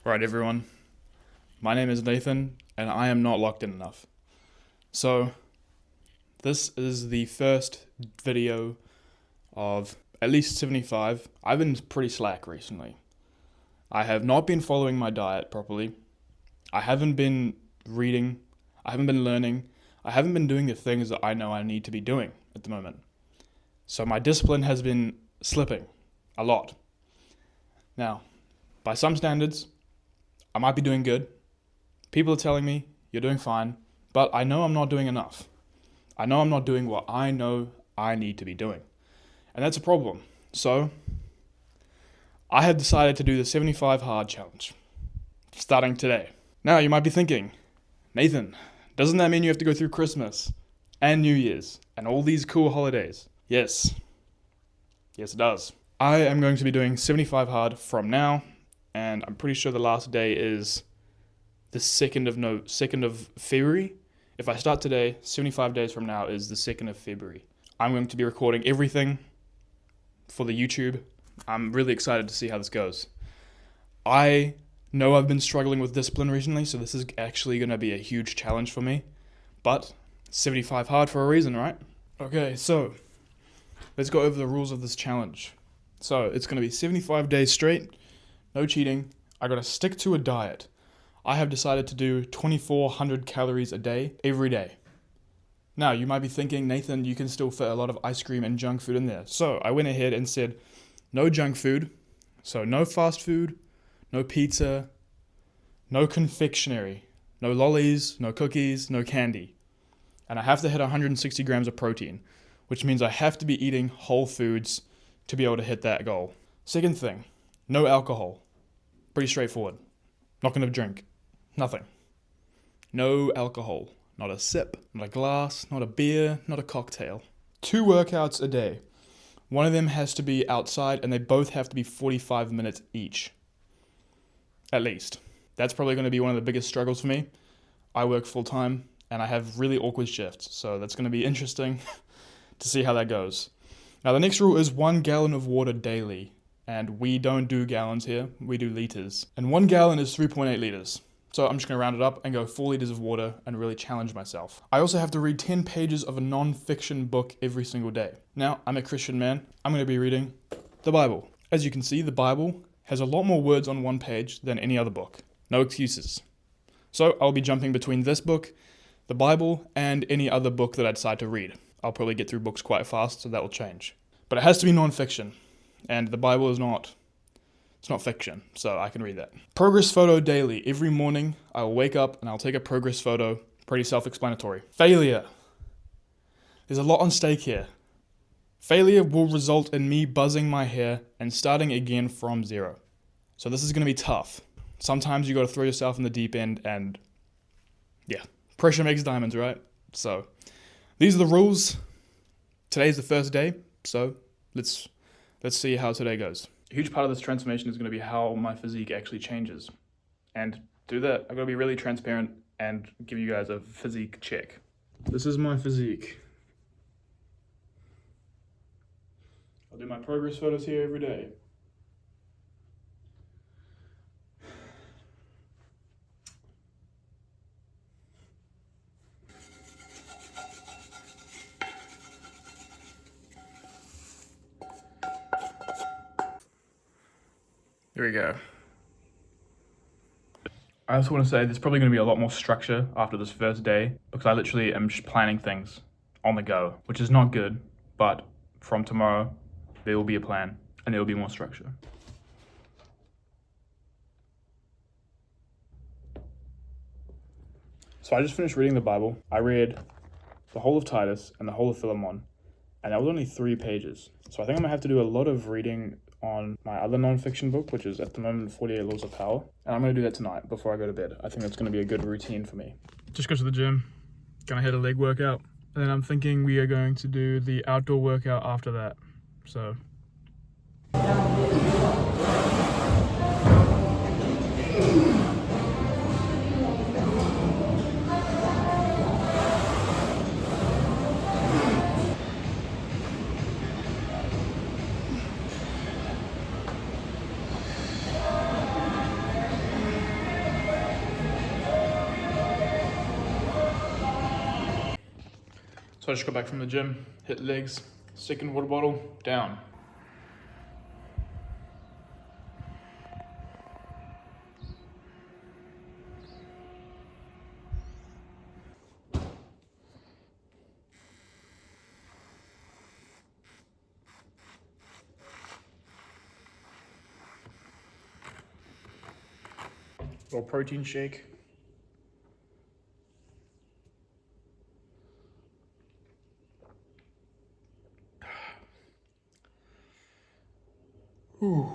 Right, everyone. My name is Nathan, and I am not locked in enough. So, this is the first video of at least 75. I've been pretty slack recently. I have not been following my diet properly. I haven't been reading. I haven't been learning. I haven't been doing the things that I know I need to be doing at the moment. So my discipline has been slipping a lot. Now, by some standards, I might be doing good. People are telling me, you're doing fine, but I know I'm not doing enough. I know I'm not doing what I know I need to be doing. And that's a problem. So, I have decided to do the 75 hard challenge, starting today. Now, you might be thinking, Nathan, doesn't that mean you have to go through Christmas and New Year's and all these cool holidays? Yes. Yes, it does. I am going to be doing 75 hard from now, and I'm pretty sure the last day is the 2nd of February. If I start today, 75 days from now is the 2nd of February. I'm going to be recording everything for the YouTube. I'm really excited to see how this goes. I know I've been struggling with discipline recently, so this is actually going to be a huge challenge for me. But 75 hard for a reason, right? Okay, so let's go over the rules of this challenge. So it's going to be 75 days straight, no cheating. I got to stick to a diet. I have decided to do 2,400 calories a day, every day. Now, you might be thinking, Nathan, you can still fit a lot of ice cream and junk food in there. So I went ahead and said, no junk food. So no fast food, no pizza, no confectionery, no lollies, no cookies, no candy. And I have to hit 160 grams of protein, which means I have to be eating whole foods to be able to hit that goal. Second thing, no alcohol. Pretty straightforward. Not going to drink. Nothing. No alcohol. Not a sip, not a glass, not a beer, not a cocktail. 2 workouts a day. One of them has to be outside, and they both have to be 45 minutes each. At least. That's probably going to be one of the biggest struggles for me. I work full time, and I have really awkward shifts, so that's going to be interesting to see how that goes. Now, the next rule is 1 gallon of water daily. And we don't do gallons here, we do liters. And 1 gallon is 3.8 liters. So I'm just going to round it up and go 4 liters of water and really challenge myself. I also have to read 10 pages of a non-fiction book every single day. Now, I'm a Christian man. I'm going to be reading the Bible. As you can see, the Bible has a lot more words on one page than any other book. No excuses. So I'll be jumping between this book, the Bible, and any other book that I decide to read. I'll probably get through books quite fast, so that will change. But it has to be non-fiction. And the Bible is not fiction, so I can read that. Progress photo daily. Every morning, I'll wake up and I'll take a progress photo. Pretty self-explanatory. Failure. There's a lot on stake here. Failure will result in me buzzing my hair and starting again from zero. So this is going to be tough. Sometimes you got to throw yourself in the deep end and, yeah, pressure makes diamonds, right? So these are the rules. Today's the first day, so let's see how today goes. A huge part of this transformation is going to be how my physique actually changes. And to do that, I've got to be really transparent and give you guys a physique check. This is my physique. I'll do my progress photos here every day. There we go. I also want to say there's probably going to be a lot more structure after this first day because I literally am just planning things on the go, which is not good, but from tomorrow there will be a plan and there will be more structure. So I just finished reading the Bible. I read the whole of Titus and the whole of Philemon, and that was only 3 pages. So I think I'm going to have to do a lot of reading on my other non-fiction book, which is at the moment 48 Laws of Power. And I'm going to do that tonight before I go to bed. I think that's going to be a good routine for me. Just go to the gym, gonna hit a leg workout. And then I'm thinking we are going to do the outdoor workout after that. So. So I just got back from the gym, hit legs, second water bottle, down. Little protein shake. Ooh.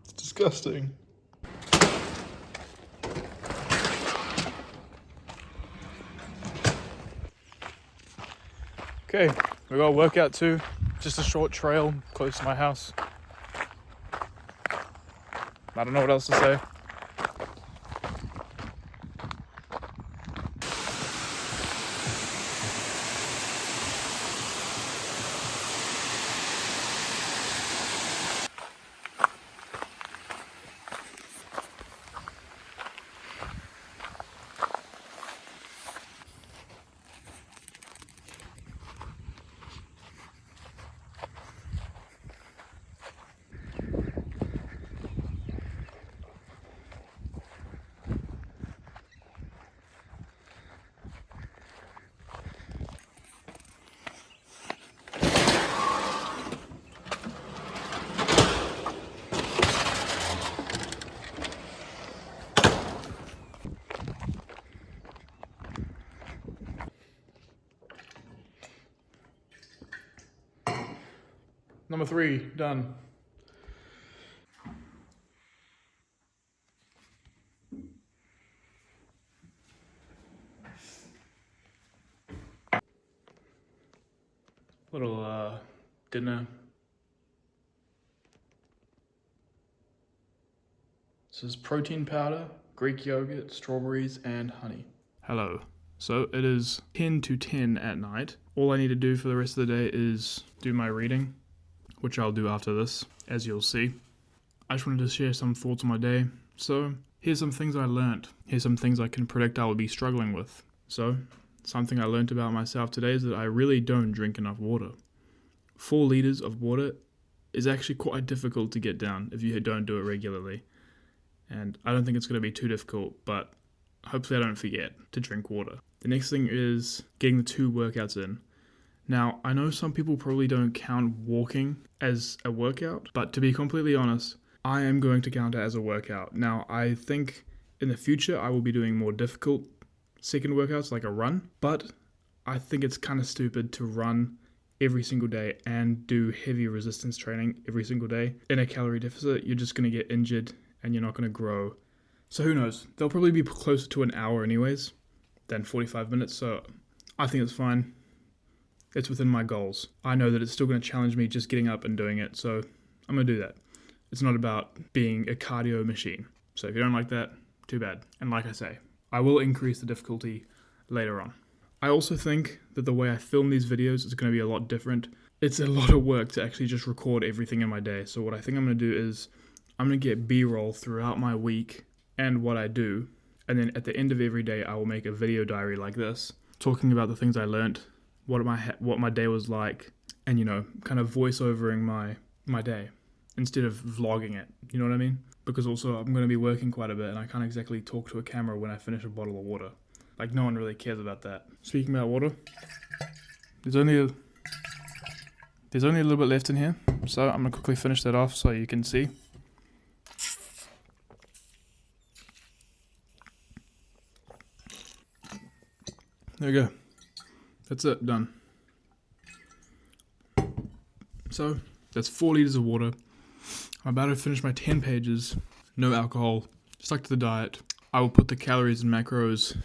It's disgusting. Okay, we got a workout too. Just a short trail close to my house. I don't know what else to say. Number 3, done. Little dinner. This is protein powder, Greek yogurt, strawberries, and honey. Hello. So it is 10 to 10 at night. All I need to do for the rest of the day is do my reading, which I'll do after this, as you'll see. I just wanted to share some thoughts on my day. So here's some things I learnt. Here's some things I can predict I will be struggling with. So something I learnt about myself today is that I really don't drink enough water. 4 liters of water is actually quite difficult to get down if you don't do it regularly. And I don't think it's going to be too difficult, but hopefully I don't forget to drink water. The next thing is getting the 2 workouts in. Now, I know some people probably don't count walking as a workout, but to be completely honest, I am going to count it as a workout. Now, I think in the future I will be doing more difficult second workouts like a run, but I think it's kind of stupid to run every single day and do heavy resistance training every single day. In a calorie deficit, you're just going to get injured and you're not going to grow. So who knows? They'll probably be closer to an hour anyways than 45 minutes, so I think it's fine. It's within my goals. I know that it's still going to challenge me just getting up and doing it, so I'm going to do that. It's not about being a cardio machine. So if you don't like that, too bad. And like I say, I will increase the difficulty later on. I also think that the way I film these videos is going to be a lot different. It's a lot of work to actually just record everything in my day. So what I think I'm going to do is I'm going to get B-roll throughout my week and what I do. And then at the end of every day, I will make a video diary like this, talking about the things I learnt, what my day was like, and, you know, kind of voice-overing my day instead of vlogging it. You know what I mean? Because also I'm going to be working quite a bit and I can't exactly talk to a camera when I finish a bottle of water. Like, no one really cares about that. Speaking about water, there's only a little bit left in here, so I'm going to quickly finish that off so you can see. There we go. That's it, done. So, that's 4 liters of water. I'm about to finish my 10 pages. No alcohol. Stuck to the diet. I will put the calories and macros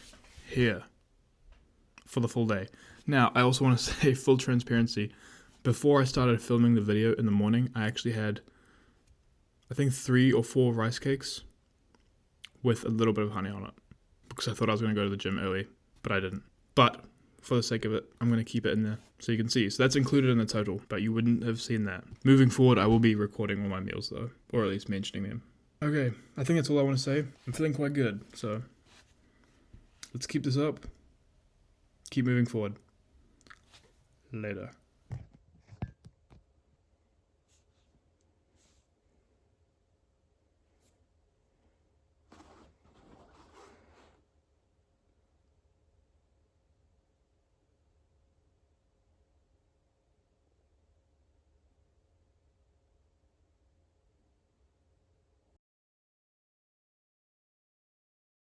here for the full day. Now, I also want to say full transparency. Before I started filming the video in the morning, I actually had, I think, 3 or 4 rice cakes with a little bit of honey on it. Because I thought I was going to go to the gym early, but I didn't. But for the sake of it, I'm going to keep it in there so you can see. So that's included in the total, but you wouldn't have seen that. Moving forward, I will be recording all my meals though, or at least mentioning them. Okay, I think that's all I want to say. I'm feeling quite good, so let's keep this up. keep moving forward. Later.